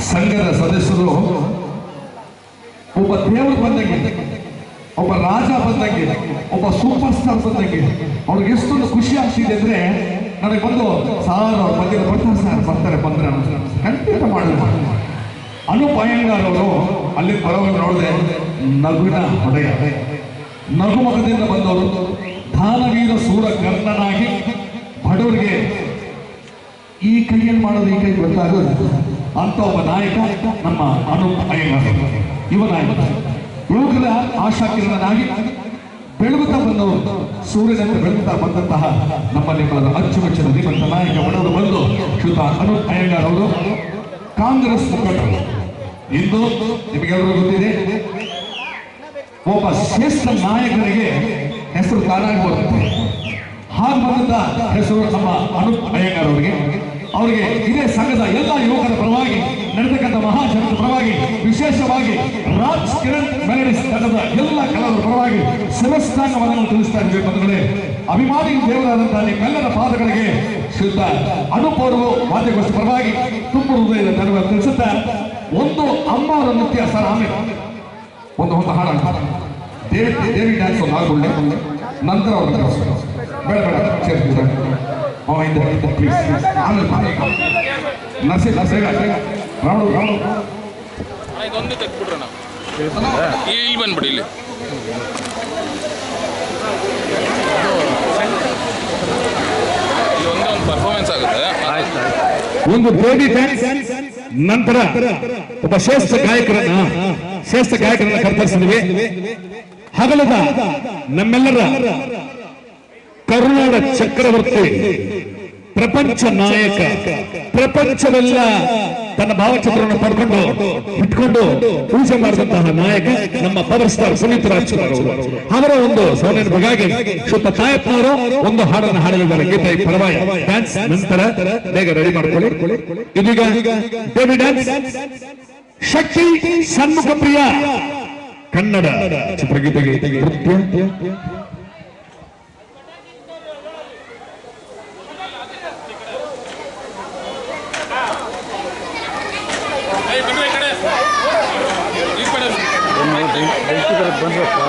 ಸಂಘದ ಸದಸ್ಯರು ಒಬ್ಬ ದೇವರು ಬಂದಂಗೆ, ಒಬ್ಬ ರಾಜ ಬಂದಂಗೆ, ಒಬ್ಬ ಸೂಪರ್ ಸ್ಟಾರ್ ಬಂದಂಗೆ ಅವ್ರಿಗೆ ಎಷ್ಟೊಂದು ಖುಷಿ ಆಗ್ತಿದೆ ಅಂದ್ರೆ ನನಗೆ ಬಂದು ಸಾರ್ ಅವ್ರು ಬರ್ತಾರೆ ಬಂದ್ರೆ ಖಂಡಿತ ಮಾಡಿದ್ರು. ಅನೂಪ್ ಅಯ್ಯಂಗಾರ್ ಅವರು ಅಲ್ಲಿ ಬರೋವಾಗ ನೋಡಿದೆ, ನಗುವಿನ ಹೊಡೆಯ, ನಗುಮಗದಿಂದ ಬಂದವರು, ದಾನವೀರ ಸೂರ ಕರ್ಣನಾಗಿ ಬಡವರಿಗೆ ಈ ಕೈಯಲ್ಲಿ ಮಾಡೋದು ಈ ಕೈ ಗೊತ್ತಾಗೋದು ಅಂತ ಒಬ್ಬ ನಾಯಕ ನಮ್ಮ ಅನೂಪ್ ಅಯ್ಯಂಗಾರ್. ಯುವಕರ ಆಶಾಕಿರಣನಾಗಿ ಬೆಳಗುತ್ತಾ ಬಂದವರು, ಸೂರ್ಯನಂತೆ ಬೆಳಗುತ್ತಾ ಬಂದಂತಹ ನಮ್ಮಲ್ಲಿ ಅಚ್ಚುಮೆಚ್ಚಿನ ಧೀಮಂತ ನಾಯಕ ಬಡವರು ಬಂದು ಶ್ರೀಯುತ ಅನೂಪ್ ಅಯ್ಯಂಗಾರ್ ಅವರು ಕಾಂಗ್ರೆಸ್ ಮುಖಂಡರು. ಇಂದು ನಿಮಗೆಲ್ಲರೂ ಗೊತ್ತಿದೆ, ಒಬ್ಬ ಶ್ರೇಷ್ಠ ನಾಯಕರಿಗೆ ಹೆಸರು ತಾನಾಗಿ ಬರುತ್ತೆ. ಹಾಗೆ ಬಂದಂತ ಹೆಸರು ನಮ್ಮ ಅನೂಪ್ ಅಯ್ಯಂಗಾರ್ ಅವರಿಗೆ ಇದೇ ಸಂಘದ ಎಲ್ಲ ಯುವಕರ ಪರವಾಗಿ ನಡೆತಕ್ಕಂಥ ಮಹಾಜನರ ಪರವಾಗಿ ವಿಶೇಷವಾಗಿ ರಾಜ್ ಕಿರಣ್ ಮೆಲಡಿಸ್ ತಂಡದ ಎಲ್ಲ ಕಲಾವಿದರ ಪರವಾಗಿ ಶಿರಸ್ತಾಂಗವನ್ನು ತಿಳಿಸ್ತಾ ಇದ್ದೇವೆ. ಬಂಧುಗಳೇ, ಅಭಿಮಾನಿ ದೇವರಾದಂತಹ ನಿಮ್ಮೆಲ್ಲರ ಪಾದಗಳಿಗೆ ಶ್ರೀಯುತ ಅನೂಪ್ ಅವರು ವಾದ್ಯಗೋಷ್ಠಿ ಪರವಾಗಿ ತುಂಬ ಹೃದಯದ ಧನ್ಯವಾದ ತಿಳಿಸುತ್ತಾ, ಒಂದು ಅಮ್ಮ ಅವರ ನೃತ್ಯ ಸರ್, ಆಮೇಲೆ ಒಂದು ಹಾಡ ದೇವಿ ಡ್ಯಾನ್ಸ್ ಒಂದು ಆಗುಳ್ಳೆ, ನಂತರ ಅವ್ರ ಬೇಡ ಸೇರ್ತೀವಿ ಇದೊಂದು ತೆಗ್ಬಿಟ್ರೆ ನಾವು ಇಲ್ಲಿ ಬಂದ್ಬಿಡಿ. ಇಲ್ಲಿ ಒಂದೇ ಒಂದು ಪರ್ಫಾರ್ಮೆನ್ಸ್ ಆಗುತ್ತೆ. ಒಂದು ಬೇಬಿ ಡ್ಯಾನ್ಸ್, ನಂತರ ಒಬ್ಬ ಶ್ರೇಷ್ಠ ಗಾಯಕರನ್ನ ಕರ್ತರಿಸಿದ್ವಿ. ಹಗಲದ ನಮ್ಮೆಲ್ಲರ ಕರುನಾಡ ಚಕ್ರವರ್ತಿ, ಪ್ರಪಂಚ ನಾಯಕ, ಪ್ರಪಂಚವೆಲ್ಲ ತನ್ನ ಭಾವಚಿತ್ರವನ್ನು ಪಡ್ಕೊಂಡು ಇಟ್ಕೊಂಡು ಪೂಜೆ ಮಾಡಿದಂತಹ ನಾಯಕ ನಮ್ಮ ಪವರ್ ಸ್ಟಾರ್ ಪುನೀತ್ ರಾಜ್ಕುಮಾರ್ ಅವರು. ಅವರ ಒಂದು ಸೌಲಭ್ಯಕ್ಕಾಗಿ ಶ್ರೀಯುತ ತಾಯಪ್ಪನವರು ಒಂದು ಹಾಡನ್ನು ಹಾಡಲಿದ್ದಾರೆ. ಗೀತೆ ಪರವಾಗಿ ಡ್ಯಾನ್ಸ್ ನಂತರ ಬೇಗ ರೆಡಿ ಮಾಡಿಕೊಳ್ಳಿ. ಇದೀಗ ಬೇಬಿ ಡ್ಯಾನ್ಸ್ ಶಕ್ತಿ ಷಣ್ಮುಖ ಪ್ರಿಯ ಕನ್ನಡ ಚಿತ್ರಗೀತೆಗೆ ನೃತ್ಯ. ಬಂದ್ರಪ್ಪ